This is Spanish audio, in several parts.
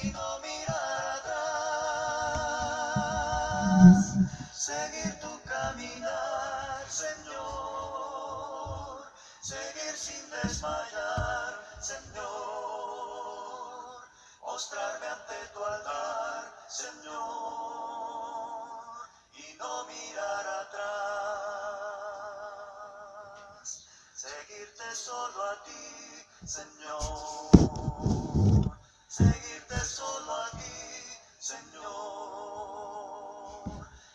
y no mirar atrás, seguir tu caminar, Señor, seguir sin desmayar, Señor, mostrarme ante tu altar, Señor, y no mirar atrás, seguirte solo a ti, Señor, seguirte solo a ti, Señor,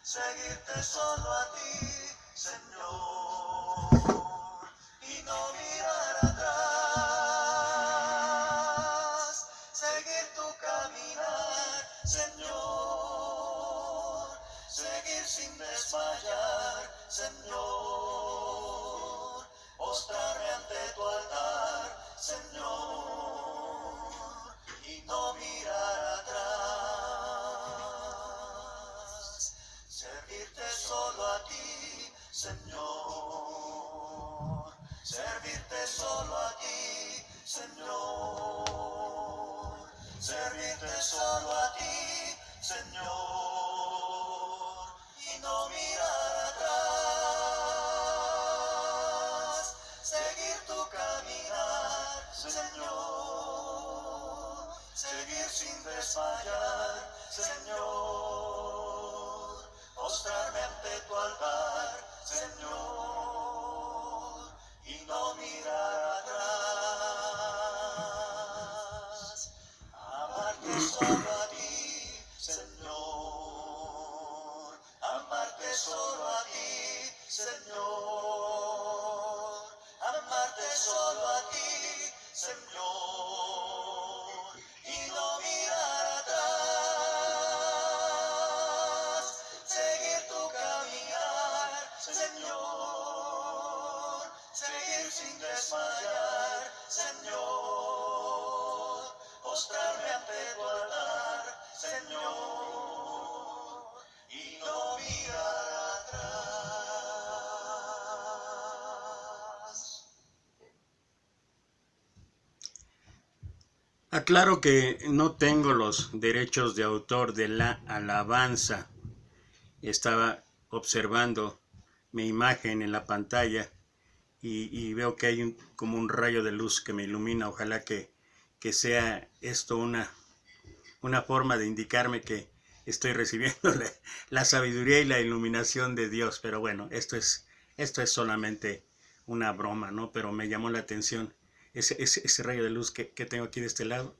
seguirte solo a ti, Señor, y no mirar atrás, seguir tu caminar, Señor, seguir sin desmayar, Señor, mostrarme ante tu altar, Señor, y no mirar atrás, servirte solo a ti, Señor, servirte solo a ti, Señor, servirte solo a ti, Señor, y no mirar atrás, seguir tu caminar, Señor, seguir sin desmayar, Señor, mostrarme ante tu altar, Señor, y no mirar atrás, amarte solo a ti, Señor, amarte solo a ti, Señor, amarte solo a ti, Señor, y no mirar atrás, seguir tu caminar, Señor, seguir sin desmayar, Señor, mostrarme ante tu altar, Señor, y no mirar atrás. Aclaro que no tengo los derechos de autor de la alabanza. Estaba observando mi imagen en la pantalla y veo que hay como un rayo de luz que me ilumina. Ojalá que sea esto una forma de indicarme que estoy recibiendo la sabiduría y la iluminación de Dios. Pero bueno, esto es solamente una broma, ¿no? Pero me llamó la atención ese rayo de luz que tengo aquí de este lado,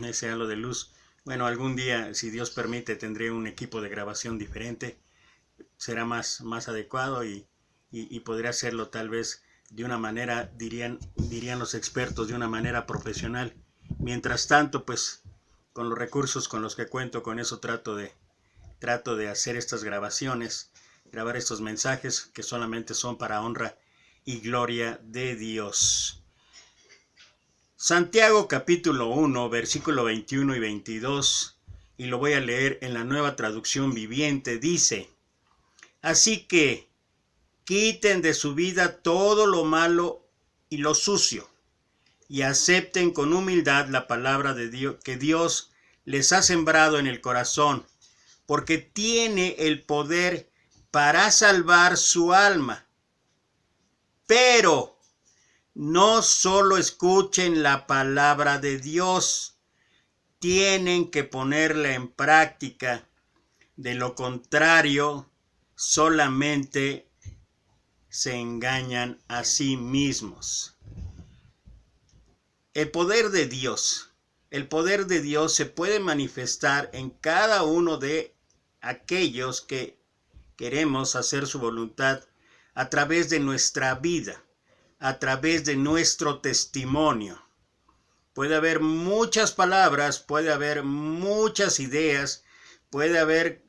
ese halo de luz. Bueno, algún día, si Dios permite, tendré un equipo de grabación diferente, será más adecuado y podré hacerlo tal vez de una manera, dirían los expertos, de una manera profesional. Mientras tanto, pues, con los recursos con los que cuento, con eso trato de hacer estas grabaciones, grabar estos mensajes que solamente son para honra y gloria de Dios. Santiago capítulo 1, versículo 21 y 22, y lo voy a leer en la Nueva Traducción Viviente, dice: así que quiten de su vida todo lo malo y lo sucio, y acepten con humildad la palabra de Dios que Dios les ha sembrado en el corazón, porque tiene el poder para salvar su alma. Pero no solo escuchen la palabra de Dios, tienen que ponerla en práctica. De lo contrario, solamente se engañan a sí mismos. El poder de Dios se puede manifestar en cada uno de aquellos que queremos hacer su voluntad a través de nuestra vida, a través de nuestro testimonio. Puede haber muchas palabras, puede haber muchas ideas, puede haber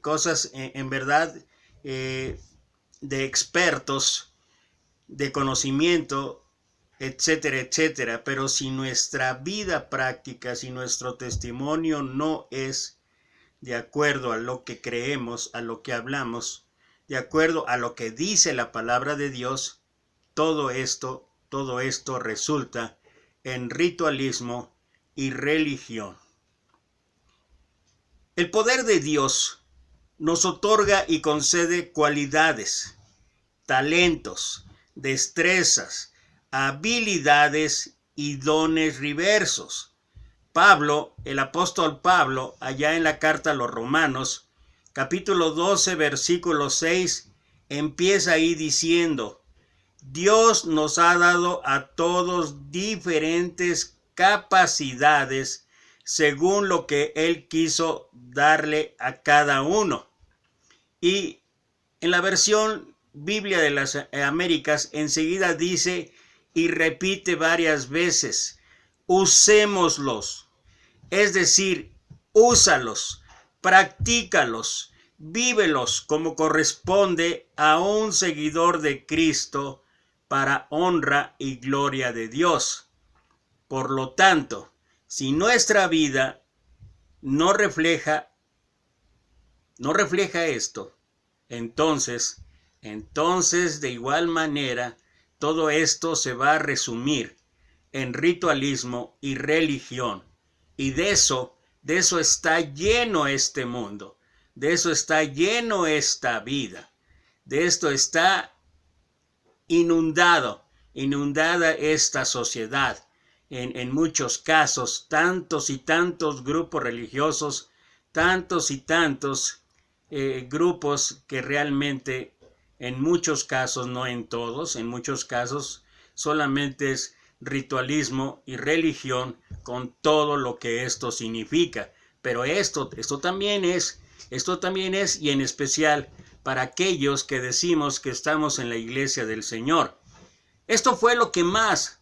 cosas en verdad de expertos, de conocimiento, etcétera, etcétera. Pero si nuestra vida práctica, si nuestro testimonio no es de acuerdo a lo que creemos, a lo que hablamos, de acuerdo a lo que dice la palabra de Dios, todo esto resulta en ritualismo y religión. El poder de Dios nos otorga y concede cualidades, talentos, destrezas, habilidades y dones diversos. Pablo, el apóstol Pablo, allá en la carta a los Romanos, capítulo 12, versículo 6, empieza ahí diciendo: Dios nos ha dado a todos diferentes capacidades según lo que Él quiso darle a cada uno. Y en la versión Biblia de las Américas enseguida dice y repite varias veces: usémoslos. Es decir, úsalos, practícalos, vívelos como corresponde a un seguidor de Cristo para honra y gloria de Dios. Por lo tanto, si nuestra vida no refleja esto, entonces de igual manera todo esto se va a resumir en ritualismo y religión. Y de eso está lleno este mundo, de eso está lleno esta vida, de esto está inundada esta sociedad. En muchos casos, tantos y tantos grupos religiosos, tantos y tantos grupos que realmente en muchos casos, no en todos, en muchos casos solamente es ritualismo y religión con todo lo que esto significa. Pero esto también es, y en especial para aquellos que decimos que estamos en la iglesia del Señor. Esto fue lo que más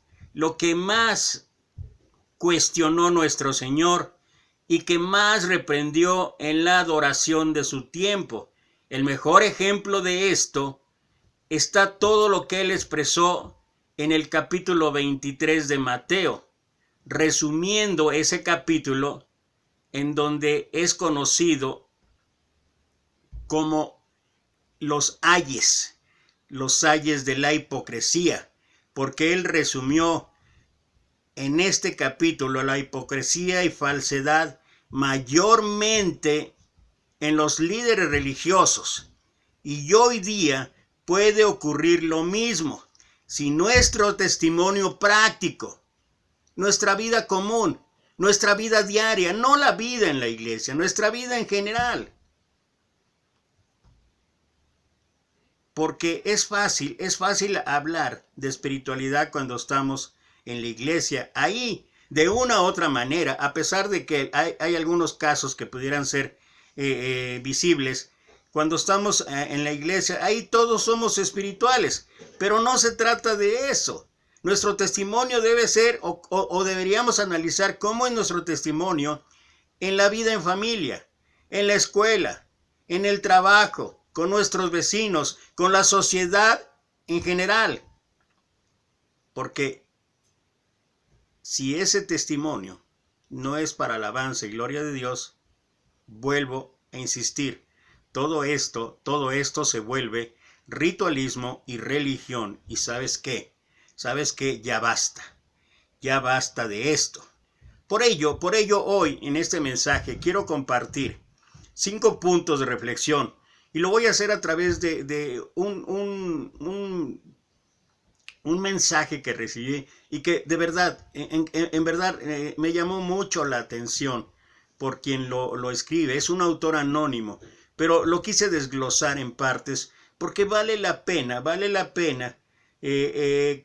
cuestionó nuestro Señor y que más reprendió en la adoración de su tiempo. El mejor ejemplo de esto está todo lo que Él expresó en el capítulo 23 de Mateo, resumiendo ese capítulo en donde es conocido como los ayes de la hipocresía, porque Él resumió en este capítulo la hipocresía y falsedad mayormente en los líderes religiosos. Y hoy día puede ocurrir lo mismo si nuestro testimonio práctico, nuestra vida común, nuestra vida diaria, no la vida en la iglesia, nuestra vida en general. Porque es fácil hablar de espiritualidad cuando estamos en la iglesia. Ahí, de una u otra manera, a pesar de que hay algunos casos que pudieran ser visibles, cuando estamos en la iglesia, ahí todos somos espirituales, pero no se trata de eso. Nuestro testimonio debe ser, o deberíamos analizar cómo es nuestro testimonio en la vida en familia, en la escuela, en el trabajo, con nuestros vecinos, con la sociedad en general. Porque si ese testimonio no es para alabanza y gloria de Dios, vuelvo a insistir, todo esto se vuelve ritualismo y religión. ¿Y sabes qué? ¿Sabes qué? Ya basta de esto. Por ello hoy en este mensaje quiero compartir 5 puntos de reflexión y lo voy a hacer a través de un mensaje que recibí y que de verdad, en verdad me llamó mucho la atención por quien lo escribe. Es un autor anónimo, pero lo quise desglosar en partes porque vale la pena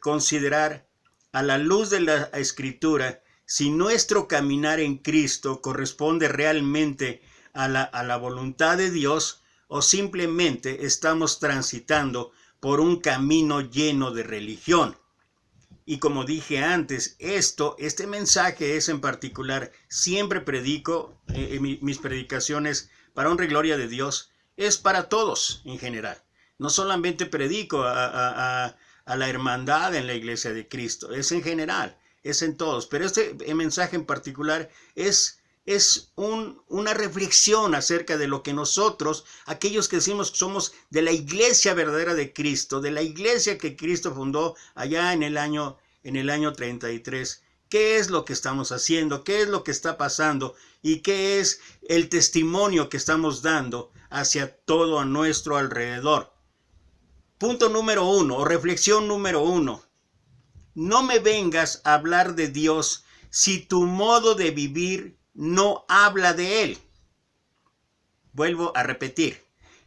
considerar a la luz de la Escritura si nuestro caminar en Cristo corresponde realmente a la voluntad de Dios o simplemente estamos transitando por un camino lleno de religión. Y como dije antes, este mensaje es en particular, siempre predico, mis predicaciones para honra y gloria de Dios, es para todos en general. No solamente predico a la hermandad en la iglesia de Cristo, es en general, es en todos. Pero este mensaje en particular es una reflexión acerca de lo que nosotros, aquellos que decimos que somos de la iglesia verdadera de Cristo, de la iglesia que Cristo fundó allá en el año 33, qué es lo que estamos haciendo, qué es lo que está pasando y qué es el testimonio que estamos dando hacia todo a nuestro alrededor. Punto número 1, o reflexión número 1. No me vengas a hablar de Dios si tu modo de vivir no habla de Él. Vuelvo a repetir.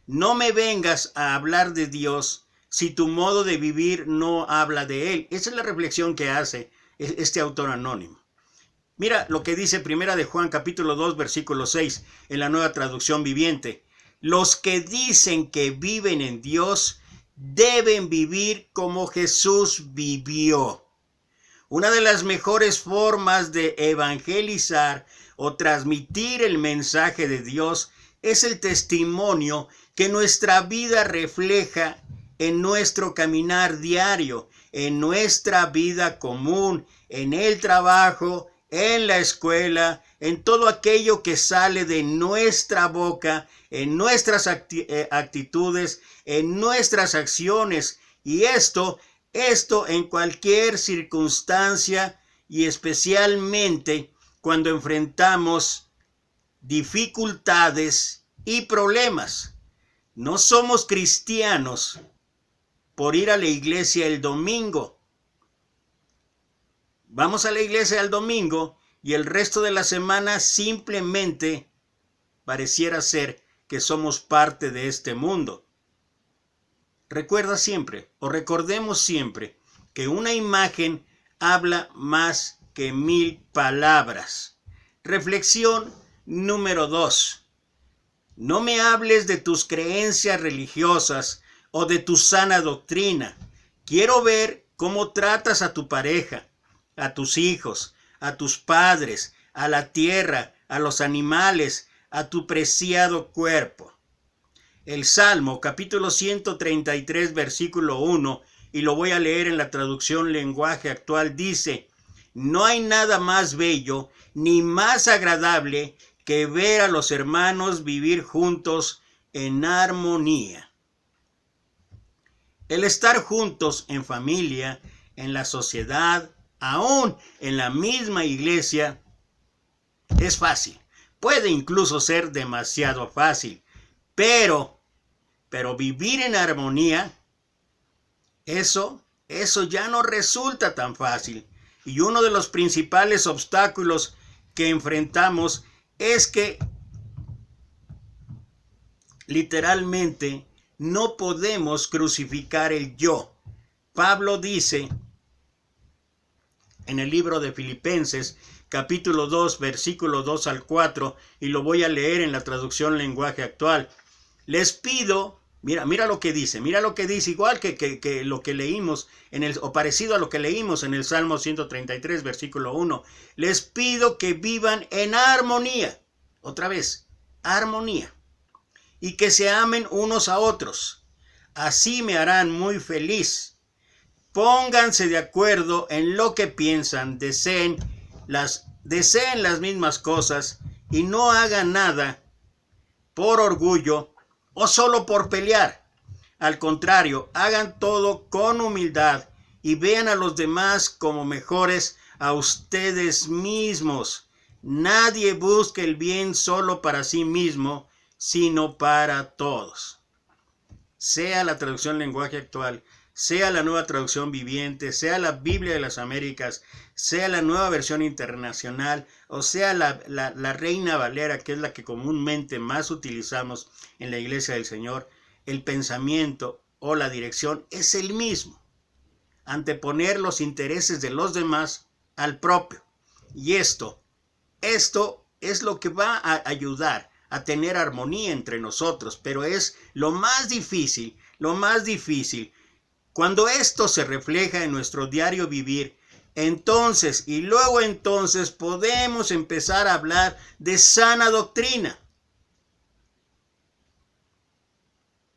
No me vengas a hablar de Dios si tu modo de vivir no habla de Él. Esa es la reflexión que hace este autor anónimo. Mira lo que dice Primera de Juan capítulo 2 versículo 6 en la Nueva Traducción Viviente. Los que dicen que viven en Dios deben vivir como Jesús vivió. Una de las mejores formas de evangelizar o transmitir el mensaje de Dios es el testimonio que nuestra vida refleja en nuestro caminar diario, en nuestra vida común, en el trabajo, en la escuela, en todo aquello que sale de nuestra boca, en nuestras actitudes, en nuestras acciones. Y esto en cualquier circunstancia y especialmente cuando enfrentamos dificultades y problemas. No somos cristianos por ir a la iglesia el domingo. Vamos a la iglesia el domingo y el resto de la semana simplemente pareciera ser que somos parte de este mundo. Recuerda siempre, o recordemos siempre, que una imagen habla más que 1000 palabras. Reflexión número 2. No me hables de tus creencias religiosas o de tu sana doctrina. Quiero ver cómo tratas a tu pareja, a tus hijos, a tus padres, a la tierra, a los animales, a tu preciado cuerpo. El Salmo, capítulo 133, versículo 1, y lo voy a leer en la traducción lenguaje actual, dice: no hay nada más bello ni más agradable que ver a los hermanos vivir juntos en armonía. El estar juntos en familia, en la sociedad, aún en la misma iglesia, es fácil. Puede incluso ser demasiado fácil, pero vivir en armonía, eso ya no resulta tan fácil. Y uno de los principales obstáculos que enfrentamos es que literalmente no podemos crucificar el yo. Pablo dice en el libro de Filipenses, capítulo 2, versículo 2 al 4, y lo voy a leer en la traducción lenguaje actual. Les pido, mira lo que dice, igual que lo que leímos, o parecido a lo que leímos en el Salmo 133, versículo 1. Les pido que vivan en armonía, otra vez, armonía, y que se amen unos a otros. Así me harán muy feliz. Pónganse de acuerdo en lo que piensan, deseen las mismas cosas y no hagan nada por orgullo o solo por pelear. Al contrario, hagan todo con humildad y vean a los demás como mejores a ustedes mismos. Nadie busque el bien solo para sí mismo, sino para todos. Sea la traducción lenguaje actual, sea la Nueva Traducción Viviente, sea la Biblia de las Américas, sea la Nueva Versión Internacional, o sea la Reina Valera, que es la que comúnmente más utilizamos en la Iglesia del Señor, el pensamiento o la dirección es el mismo: anteponer los intereses de los demás al propio. Y esto es lo que va a ayudar a tener armonía entre nosotros, pero es lo más difícil. Cuando esto se refleja en nuestro diario vivir, entonces podemos empezar a hablar de sana doctrina.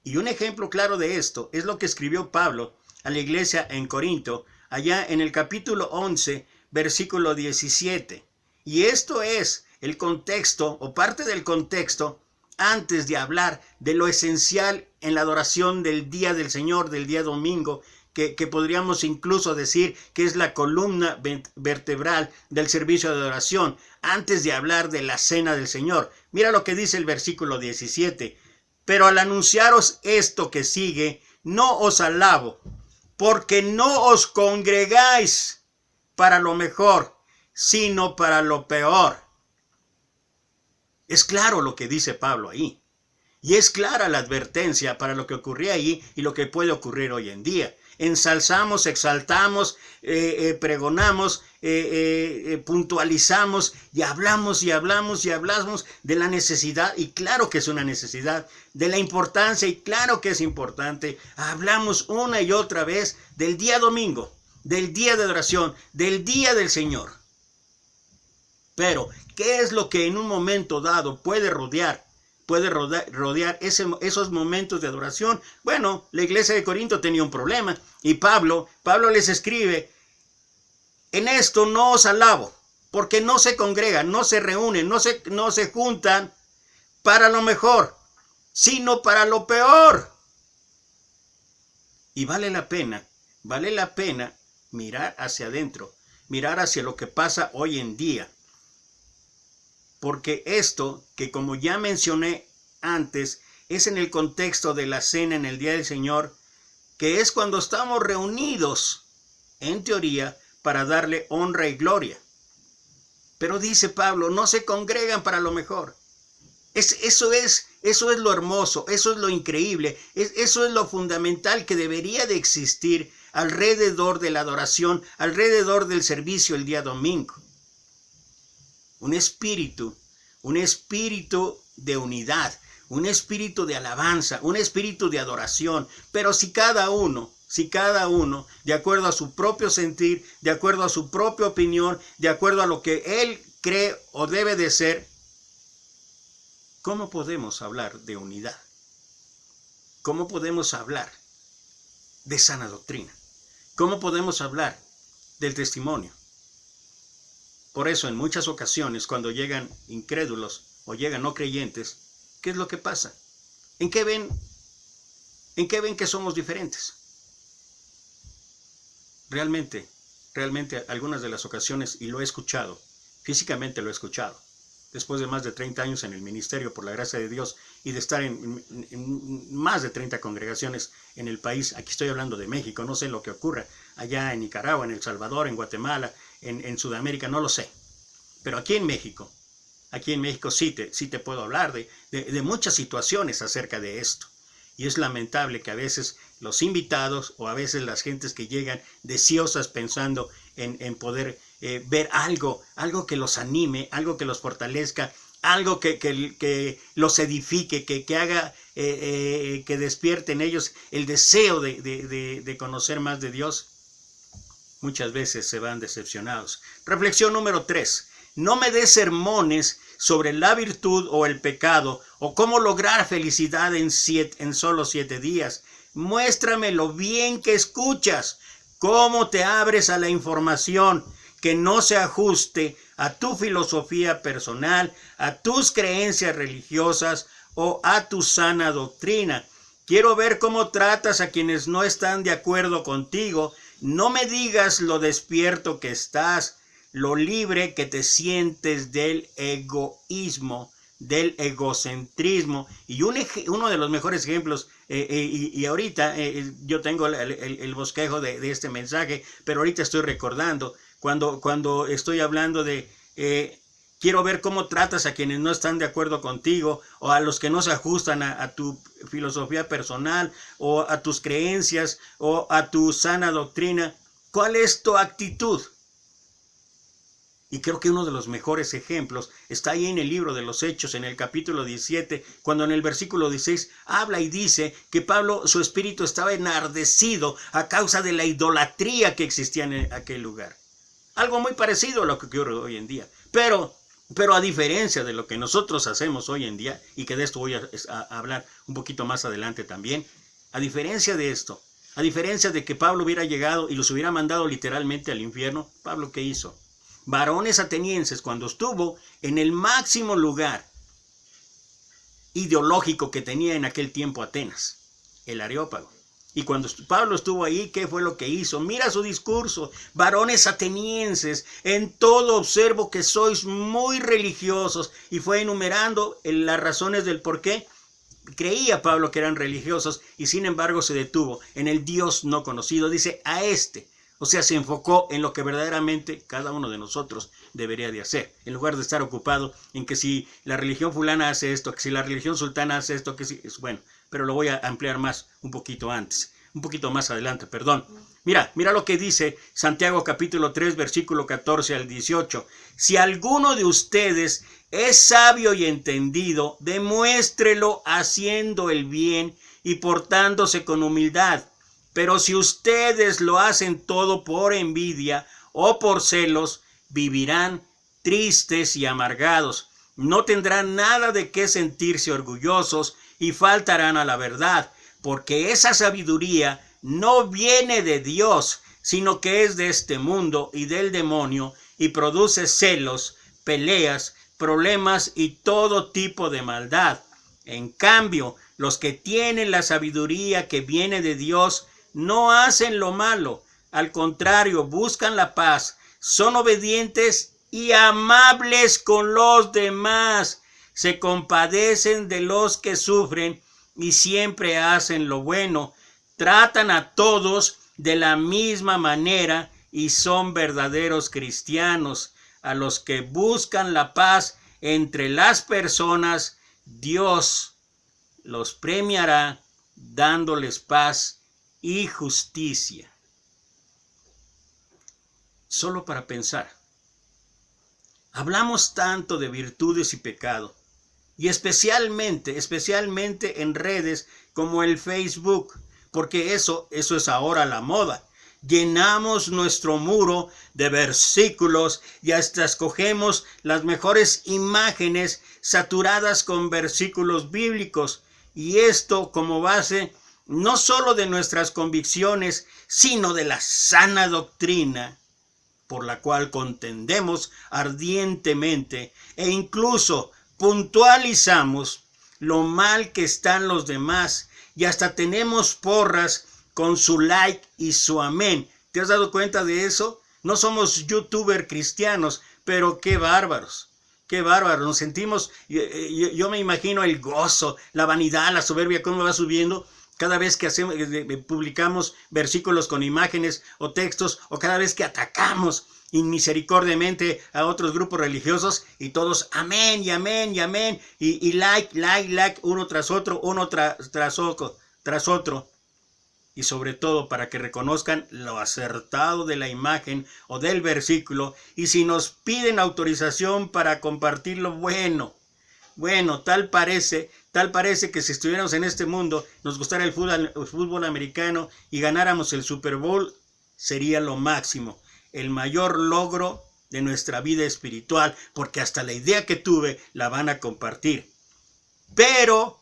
Y un ejemplo claro de esto es lo que escribió Pablo a la iglesia en Corinto, allá en el capítulo 11, versículo 17. Y esto es el contexto, o parte del contexto, antes de hablar de lo esencial en la adoración del día del Señor, del día domingo, que podríamos incluso decir que es la columna vertebral del servicio de adoración, antes de hablar de la cena del Señor. Mira lo que dice el versículo 17. Pero al anunciaros esto que sigue, no os alabo, porque no os congregáis para lo mejor, sino para lo peor. Es claro lo que dice Pablo ahí. Y es clara la advertencia para lo que ocurría ahí y lo que puede ocurrir hoy en día. Ensalzamos, exaltamos, pregonamos, puntualizamos y hablamos y hablamos y hablamos de la necesidad, y claro que es una necesidad, de la importancia, y claro que es importante. Hablamos una y otra vez del día domingo, del día de adoración, del día del Señor. Pero, ¿qué es lo que en un momento dado puede rodear esos momentos de adoración? Bueno, la iglesia de Corinto tenía un problema, y Pablo les escribe: en esto no os alabo, porque no se congregan, no se reúnen, no se juntan para lo mejor, sino para lo peor. Y vale la pena mirar hacia adentro, mirar hacia lo que pasa hoy en día. Porque esto, que como ya mencioné antes, es en el contexto de la cena en el día del Señor, que es cuando estamos reunidos, en teoría, para darle honra y gloria. Pero dice Pablo, no se congregan para lo mejor. Eso es lo hermoso, eso es lo increíble, eso es lo fundamental que debería de existir alrededor de la adoración, alrededor del servicio el día domingo. Un espíritu de unidad, un espíritu de alabanza, un espíritu de adoración. Pero si cada uno, de acuerdo a su propio sentir, de acuerdo a su propia opinión, de acuerdo a lo que él cree o debe de ser, ¿cómo podemos hablar de unidad? ¿Cómo podemos hablar de sana doctrina? ¿Cómo podemos hablar del testimonio? Por eso, en muchas ocasiones, cuando llegan incrédulos o llegan no creyentes, ¿qué es lo que pasa? ¿En qué ven que somos diferentes? Realmente, algunas de las ocasiones, y lo he escuchado, físicamente lo he escuchado, después de más de 30 años en el ministerio, por la gracia de Dios, y de estar en más de 30 congregaciones en el país. Aquí estoy hablando de México, no sé lo que ocurra allá en Nicaragua, en El Salvador, en Guatemala, en Sudamérica, no lo sé. Pero aquí en México sí te puedo hablar de muchas situaciones acerca de esto. Y es lamentable que a veces los invitados, o a veces las gentes que llegan deseosas pensando en poder ver algo que los anime, algo que los fortalezca, algo que los edifique, que haga que despierte en ellos el deseo de conocer más de Dios, muchas veces se van decepcionados. Reflexión número 3. No me des sermones sobre la virtud o el pecado, o cómo lograr felicidad en solo 7 días. Muéstrame lo bien que escuchas, cómo te abres a la información que no se ajuste a tu filosofía personal, a tus creencias religiosas o a tu sana doctrina. Quiero ver cómo tratas a quienes no están de acuerdo contigo. No me digas lo despierto que estás, lo libre que te sientes del egoísmo, del egocentrismo. Y uno de los mejores ejemplos, y ahorita yo tengo el bosquejo de este mensaje, pero ahorita estoy recordando cuando estoy hablando de quiero ver cómo tratas a quienes no están de acuerdo contigo, o a los que no se ajustan a tu filosofía personal, o a tus creencias, o a tu sana doctrina. ¿Cuál es tu actitud? Y creo que uno de los mejores ejemplos está ahí en el libro de los Hechos, en el capítulo 17, cuando en el versículo 16 habla y dice que Pablo, su espíritu estaba enardecido a causa de la idolatría que existía en aquel lugar. Algo muy parecido a lo que ocurre hoy en día. Pero a diferencia de lo que nosotros hacemos hoy en día, y que de esto voy a hablar un poquito más adelante también, a diferencia de esto, a diferencia de que Pablo hubiera llegado y los hubiera mandado literalmente al infierno, Pablo, ¿qué hizo? Varones atenienses, cuando estuvo en el máximo lugar ideológico que tenía en aquel tiempo Atenas, el Areópago, Y cuando Pablo estuvo ahí, ¿qué fue lo que hizo? Mira su discurso. Varones atenienses, en todo observo que sois muy religiosos. Y fue enumerando las razones del por qué creía Pablo que eran religiosos y sin embargo se detuvo en el Dios no conocido. Dice a este. O sea, se enfocó en lo que verdaderamente cada uno de nosotros debería de hacer. En lugar de estar ocupado en que si la religión fulana hace esto, que si la religión sultana hace esto, que si... Bueno, pero lo voy a ampliar más un poquito más adelante, perdón. Mira lo que dice Santiago capítulo 3, versículo 14 al 18. Si alguno de ustedes es sabio y entendido, demuéstrelo haciendo el bien y portándose con humildad. Pero si ustedes lo hacen todo por envidia o por celos, vivirán tristes y amargados. No tendrán nada de qué sentirse orgullosos y faltarán a la verdad, porque esa sabiduría no viene de Dios, sino que es de este mundo y del demonio, y produce celos, peleas, problemas y todo tipo de maldad. En cambio, los que tienen la sabiduría que viene de Dios no hacen lo malo, al contrario, buscan la paz, son obedientes y amables con los demás, se compadecen de los que sufren y siempre hacen lo bueno, tratan a todos de la misma manera y son verdaderos cristianos. A los que buscan la paz entre las personas, Dios los premiará dándoles paz y justicia. Solo para pensar. Hablamos tanto de virtudes y pecado, y especialmente en redes como el Facebook, porque eso es ahora la moda. Llenamos nuestro muro de versículos y hasta escogemos las mejores imágenes saturadas con versículos bíblicos, y esto como base no solo de nuestras convicciones, sino de la sana doctrina por la cual contendemos ardientemente e incluso puntualizamos lo mal que están los demás y hasta tenemos porras con su like y su amén. ¿Te has dado cuenta de eso? No somos youtubers cristianos, pero qué bárbaros. Qué bárbaro, nos sentimos, yo me imagino el gozo, la vanidad, la soberbia, cómo va subiendo cada vez que publicamos versículos con imágenes o textos, o cada vez que atacamos inmisericordiamente a otros grupos religiosos, y todos amén y amén y amén, y like, uno tras otro, tras otro. Y sobre todo para que reconozcan lo acertado de la imagen o del versículo, y si nos piden autorización para compartirlo, bueno, tal parece que si estuviéramos en este mundo, nos gustara el fútbol americano y ganáramos el Super Bowl, sería lo máximo, el mayor logro de nuestra vida espiritual, porque hasta la idea que tuve la van a compartir. Pero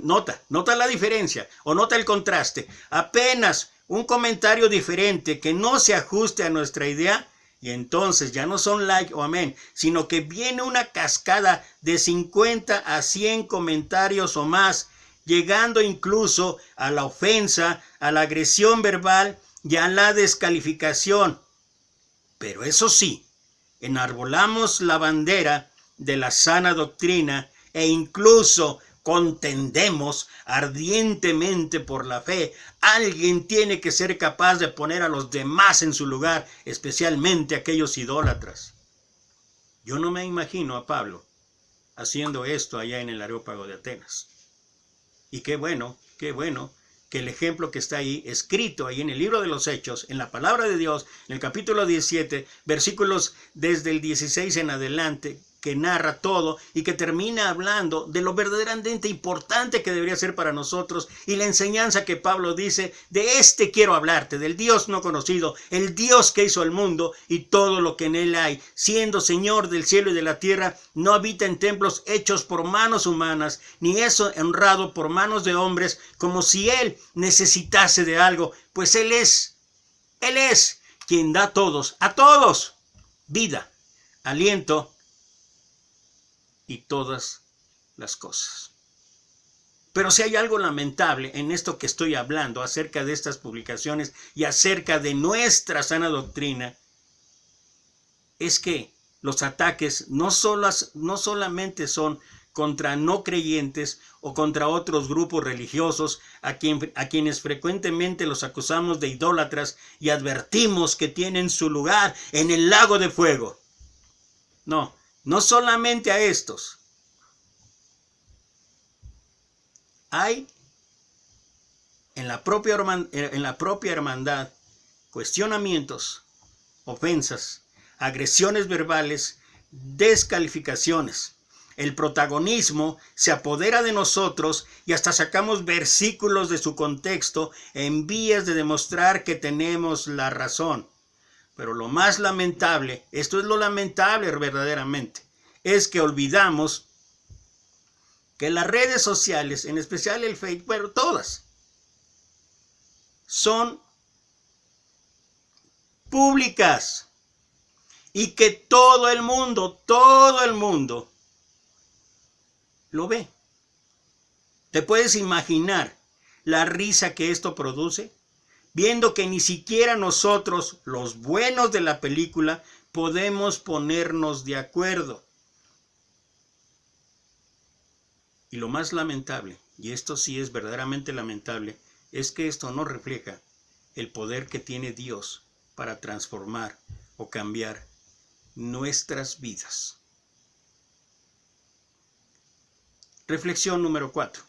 nota la diferencia o nota el contraste. Apenas un comentario diferente que no se ajuste a nuestra idea, y entonces ya no son like o amén, sino que viene una cascada de 50 a 100 comentarios o más, llegando incluso a la ofensa, a la agresión verbal y a la descalificación. Pero eso sí, enarbolamos la bandera de la sana doctrina e incluso contendemos ardientemente por la fe. Alguien tiene que ser capaz de poner a los demás en su lugar, especialmente aquellos idólatras. Yo no me imagino a Pablo haciendo esto allá en el Areópago de Atenas. Y qué bueno que el ejemplo que está ahí, escrito ahí en el libro de los Hechos, en la palabra de Dios, en el capítulo 17, versículos desde el 16 en adelante, que narra todo y que termina hablando de lo verdaderamente importante que debería ser para nosotros, y la enseñanza que Pablo dice: de este quiero hablarte, del Dios no conocido, el Dios que hizo el mundo y todo lo que en él hay, siendo Señor del cielo y de la tierra, no habita en templos hechos por manos humanas, ni es honrado por manos de hombres, como si él necesitase de algo, pues él es quien da a todos, vida, aliento y todas las cosas. Pero si hay algo lamentable en esto que estoy hablando acerca de estas publicaciones y acerca de nuestra sana doctrina, es que los ataques no solamente son contra no creyentes o contra otros grupos religiosos a quienes frecuentemente los acusamos de idólatras y advertimos que tienen su lugar en el lago de fuego. No, no solamente a estos. Hay en la propia hermandad cuestionamientos, ofensas, agresiones verbales, descalificaciones. El protagonismo se apodera de nosotros y hasta sacamos versículos de su contexto en vías de demostrar que tenemos la razón. Pero lo más lamentable, esto es lo lamentable verdaderamente, es que olvidamos que las redes sociales, en especial el Facebook, pero todas, son públicas y que todo el mundo lo ve. ¿Te puedes imaginar la risa que esto produce? Viendo que ni siquiera nosotros, los buenos de la película, podemos ponernos de acuerdo. Y lo más lamentable, y esto sí es verdaderamente lamentable, es que esto no refleja el poder que tiene Dios para transformar o cambiar nuestras vidas. Reflexión número 4.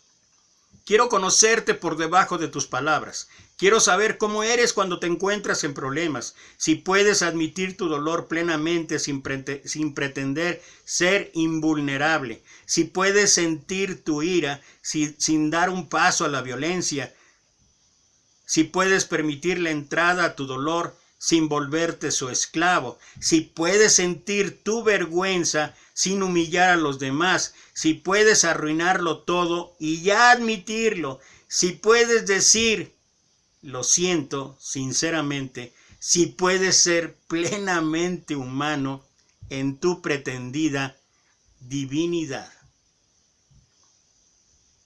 Quiero conocerte por debajo de tus palabras. Quiero saber cómo eres cuando te encuentras en problemas. Si puedes admitir tu dolor plenamente sin pretender ser invulnerable. Si puedes sentir tu ira sin dar un paso a la violencia. Si puedes permitir la entrada a tu dolor sin volverte su esclavo. Si puedes sentir tu vergüenza sin humillar a los demás. Si puedes arruinarlo todo y ya admitirlo. Si puedes decir, lo siento sinceramente. Si puedes ser plenamente humano en tu pretendida divinidad.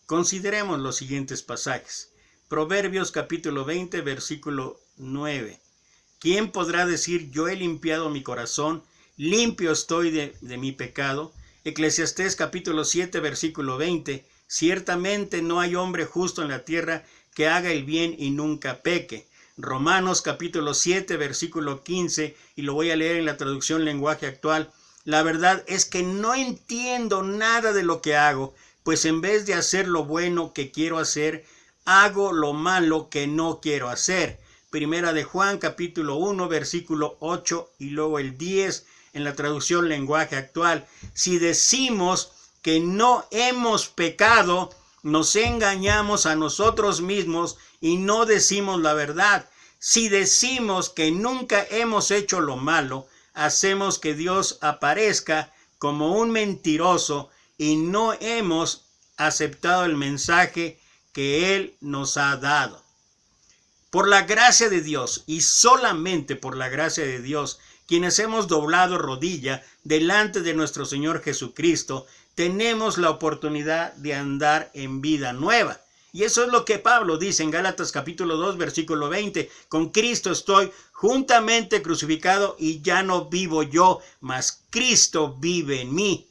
Consideremos los siguientes pasajes. Proverbios capítulo 20, versículo 9. ¿Quién podrá decir, yo he limpiado mi corazón, limpio estoy de mi pecado? Eclesiastés capítulo 7, versículo 20. Ciertamente no hay hombre justo en la tierra que haga el bien y nunca peque. Romanos capítulo 7, versículo 15, y lo voy a leer en la traducción lenguaje actual. La verdad es que no entiendo nada de lo que hago, pues en vez de hacer lo bueno que quiero hacer, hago lo malo que no quiero hacer. Primera de Juan capítulo 1 versículo 8 y luego el 10 en la traducción lenguaje actual. Si decimos que no hemos pecado, nos engañamos a nosotros mismos y no decimos la verdad. Si decimos que nunca hemos hecho lo malo, hacemos que Dios aparezca como un mentiroso y no hemos aceptado el mensaje que Él nos ha dado. Por la gracia de Dios y solamente por la gracia de Dios, quienes hemos doblado rodilla delante de nuestro Señor Jesucristo, tenemos la oportunidad de andar en vida nueva. Y eso es lo que Pablo dice en Gálatas capítulo 2, versículo 20. Con Cristo estoy juntamente crucificado y ya no vivo yo, mas Cristo vive en mí.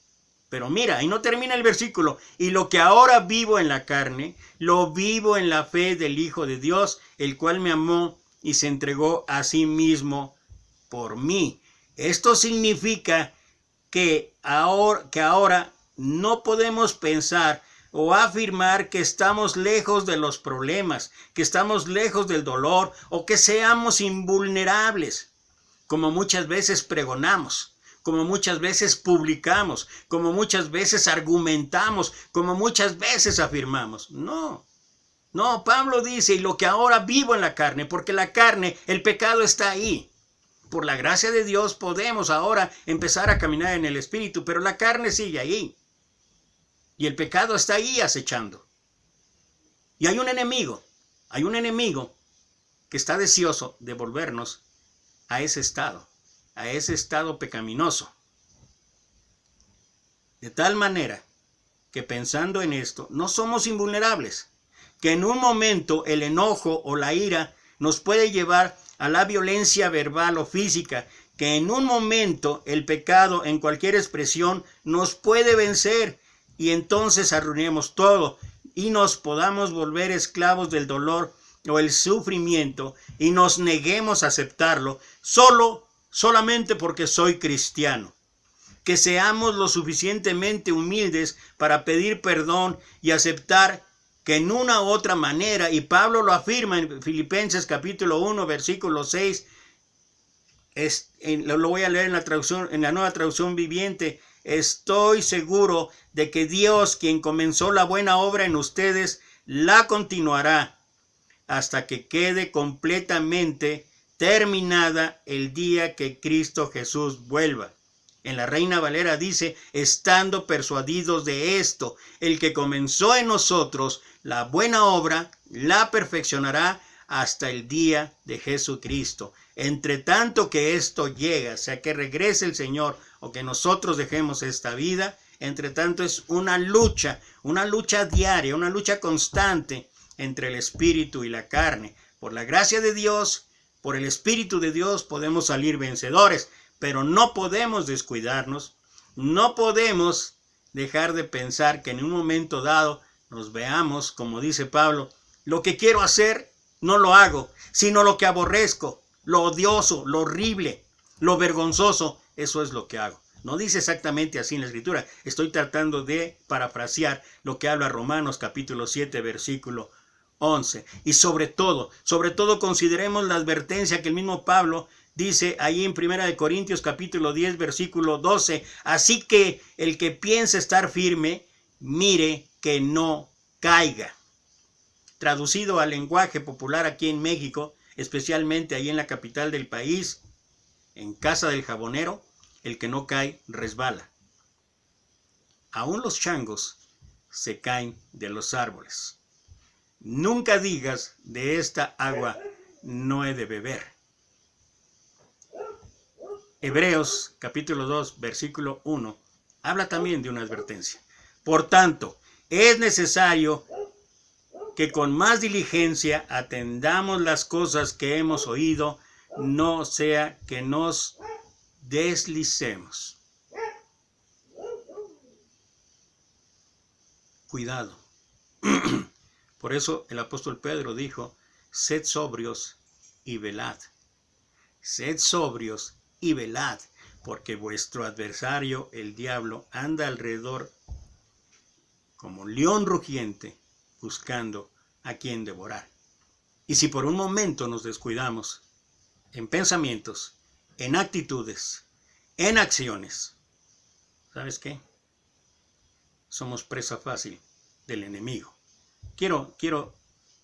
Pero mira, ahí no termina el versículo. Y lo que ahora vivo en la carne, lo vivo en la fe del Hijo de Dios, el cual me amó y se entregó a sí mismo por mí. Esto significa que ahora no podemos pensar o afirmar que estamos lejos de los problemas, que estamos lejos del dolor o que seamos invulnerables, como muchas veces pregonamos, como muchas veces publicamos, como muchas veces argumentamos, como muchas veces afirmamos. No, Pablo dice, y lo que ahora vivo en la carne, porque la carne, el pecado está ahí. Por la gracia de Dios podemos ahora empezar a caminar en el Espíritu, pero la carne sigue ahí. Y el pecado está ahí acechando. Y hay un enemigo que está deseoso de volvernos a ese estado pecaminoso. De tal manera que pensando en esto, no somos invulnerables, que en un momento el enojo o la ira nos puede llevar a la violencia verbal o física, que en un momento el pecado en cualquier expresión nos puede vencer y entonces arruinemos todo y nos podamos volver esclavos del dolor o el sufrimiento y nos neguemos a aceptarlo solamente porque soy cristiano. Que seamos lo suficientemente humildes para pedir perdón y aceptar que en una u otra manera, y Pablo lo afirma en Filipenses capítulo 1, versículo 6, lo voy a leer en la Nueva Traducción Viviente: estoy seguro de que Dios, quien comenzó la buena obra en ustedes, la continuará hasta que quede completamente terminada el día que Cristo Jesús vuelva. En la Reina Valera dice: estando persuadidos de esto, el que comenzó en nosotros la buena obra, la perfeccionará hasta el día de Jesucristo. Entre tanto que esto llega, sea que regrese el Señor o que nosotros dejemos esta vida, entre tanto es una lucha diaria, una lucha constante entre el espíritu y la carne. Por la gracia de Dios, por el Espíritu de Dios podemos salir vencedores, pero no podemos descuidarnos, no podemos dejar de pensar que en un momento dado nos veamos, como dice Pablo: lo que quiero hacer no lo hago, sino lo que aborrezco, lo odioso, lo horrible, lo vergonzoso, eso es lo que hago. No dice exactamente así en la Escritura, estoy tratando de parafrasear lo que habla Romanos capítulo 7, versículo 11. Y sobre todo consideremos la advertencia que el mismo Pablo dice ahí en 1 Corintios capítulo 10, versículo 12. Así que el que piense estar firme, mire que no caiga. Traducido al lenguaje popular aquí en México, especialmente ahí en la capital del país, en casa del jabonero, el que no cae resbala. Aún los changos se caen de los árboles. Nunca digas: de esta agua no he de beber. Hebreos capítulo 2, versículo 1, habla también de una advertencia. Por tanto, es necesario que con más diligencia atendamos las cosas que hemos oído, no sea que nos deslicemos. Cuidado. Por eso el apóstol Pedro dijo: sed sobrios y velad. Sed sobrios y velad, porque vuestro adversario, el diablo, anda alrededor como león rugiente, buscando a quien devorar. Y si por un momento nos descuidamos en pensamientos, en actitudes, en acciones, ¿sabes qué? Somos presa fácil del enemigo. Quiero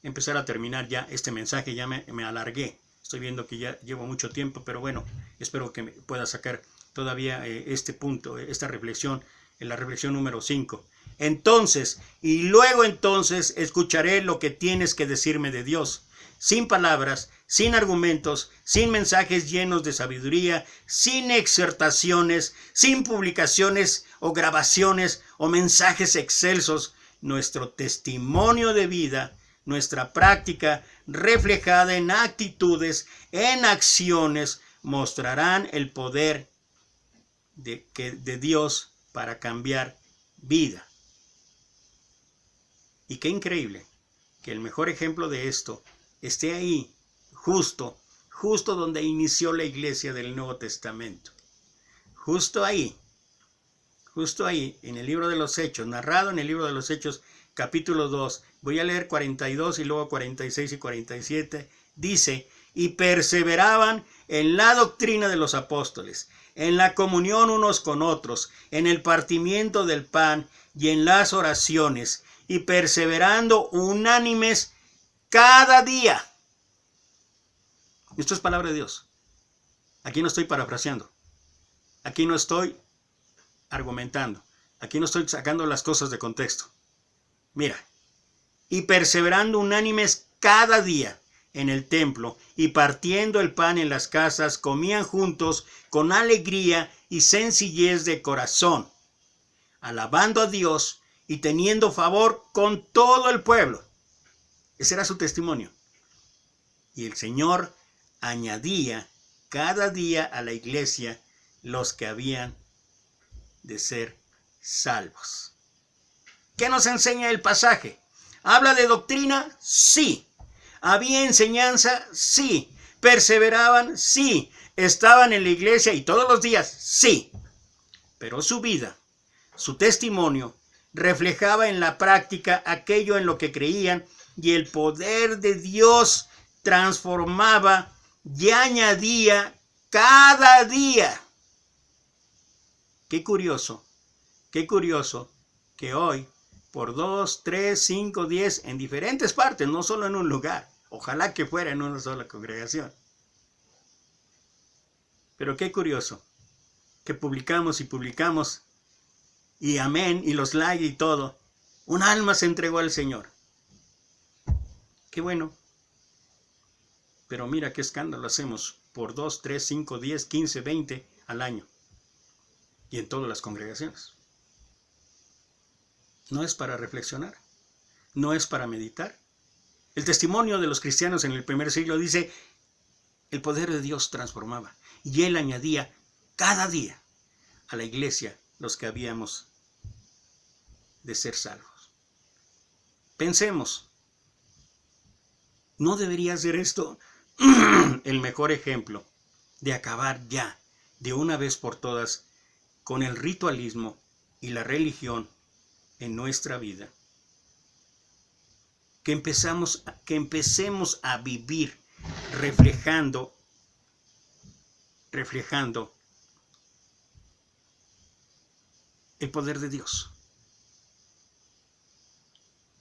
empezar a terminar ya este mensaje, ya me alargué. Estoy viendo que ya llevo mucho tiempo, pero bueno, espero que me pueda sacar todavía este punto, esta reflexión, en la reflexión número 5. Entonces, y luego entonces, escucharé lo que tienes que decirme de Dios, sin palabras, sin argumentos, sin mensajes llenos de sabiduría, sin exhortaciones, sin publicaciones o grabaciones o mensajes excelsos. Nuestro testimonio de vida, nuestra práctica reflejada en actitudes, en acciones, mostrarán el poder de Dios para cambiar vida. Y qué increíble que el mejor ejemplo de esto esté ahí, justo donde inició la iglesia del Nuevo Testamento. Justo ahí, en el libro de los Hechos, narrado en el libro de los Hechos, capítulo 2, voy a leer 42 y luego 46 y 47, dice: y perseveraban en la doctrina de los apóstoles, en la comunión unos con otros, en el partimiento del pan y en las oraciones, y perseverando unánimes cada día. Esto es palabra de Dios. Aquí no estoy parafraseando. Aquí no estoy argumentando. Aquí no estoy sacando las cosas de contexto. Mira, y perseverando unánimes cada día en el templo y partiendo el pan en las casas, comían juntos con alegría y sencillez de corazón, alabando a Dios y teniendo favor con todo el pueblo. Ese era su testimonio. Y el Señor añadía cada día a la iglesia los que habían de ser salvos. ¿Qué nos enseña el pasaje? ¿Habla de doctrina? Sí. ¿Había enseñanza? Sí. ¿Perseveraban? Sí. ¿Estaban en la iglesia y todos los días? Sí. Pero su vida, su testimonio, reflejaba en la práctica aquello en lo que creían, y el poder de Dios transformaba y añadía cada día. Qué curioso que hoy, por 2, 3, 5, 10, en diferentes partes, no solo en un lugar, ojalá que fuera en una sola congregación. Pero qué curioso que publicamos y amén, y los likes y todo. Un alma se entregó al Señor. Qué bueno. Pero mira qué escándalo hacemos por 2, 3, 5, 10, 15, 20 al año. Y en todas las congregaciones. No es para reflexionar. No es para meditar. El testimonio de los cristianos en el primer siglo dice, el poder de Dios transformaba. Y Él añadía cada día a la iglesia los que habíamos de ser salvos. Pensemos, ¿no debería ser esto el mejor ejemplo de acabar ya, de una vez por todas, con el ritualismo y la religión en nuestra vida? Que empecemos a vivir reflejando el poder de Dios.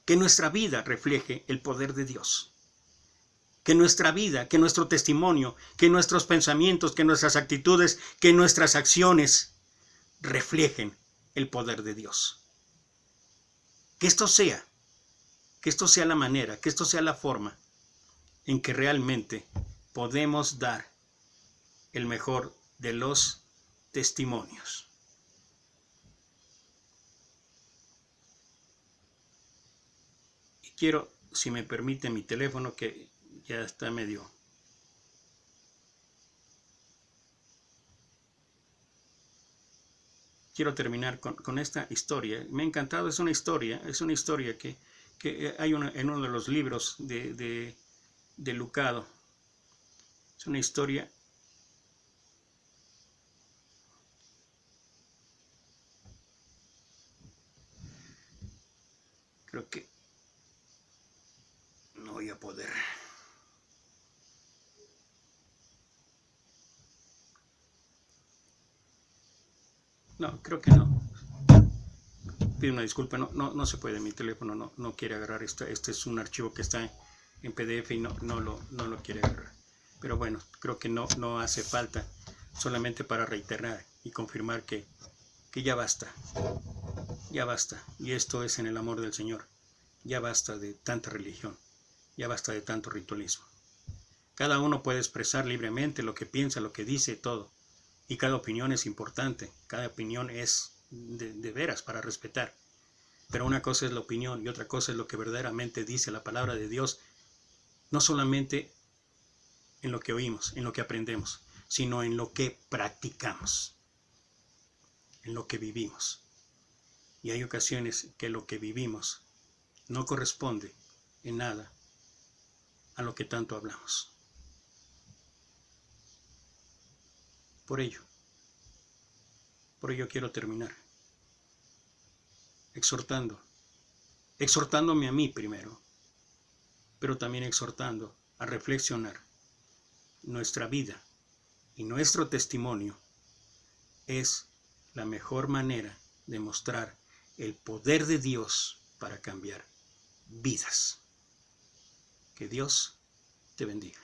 Que nuestra vida refleje el poder de Dios. Que nuestra vida, que nuestro testimonio, que nuestros pensamientos, que nuestras actitudes, que nuestras acciones reflejen el poder de Dios. Que esto sea la manera, que esto sea la forma en que realmente podemos dar el mejor de los testimonios. Y quiero, si me permite, mi teléfono, que ya está medio... Quiero terminar con esta historia. Me ha encantado, es una historia que hay en uno de los libros de Lucado. Es una historia creo que no voy a poder. No, creo que no. Pido una disculpa, no se puede, mi teléfono no quiere agarrar esto. Este es un archivo que está en PDF y no lo quiere agarrar. Pero bueno, creo que no hace falta, solamente para reiterar y confirmar que ya basta. Ya basta. Y esto es en el amor del Señor. Ya basta de tanta religión. Ya basta de tanto ritualismo. Cada uno puede expresar libremente lo que piensa, lo que dice, todo. Y cada opinión es importante. Cada opinión es de veras para respetar. Pero una cosa es la opinión y otra cosa es lo que verdaderamente dice la palabra de Dios. No solamente en lo que oímos, en lo que aprendemos, sino en lo que practicamos, en lo que vivimos. Y hay ocasiones que lo que vivimos no corresponde en nada a lo que tanto hablamos. Por ello quiero terminar exhortándome a mí primero, pero también exhortando a reflexionar. Nuestra vida y nuestro testimonio es la mejor manera de mostrar el poder de Dios para cambiar vidas. Que Dios te bendiga.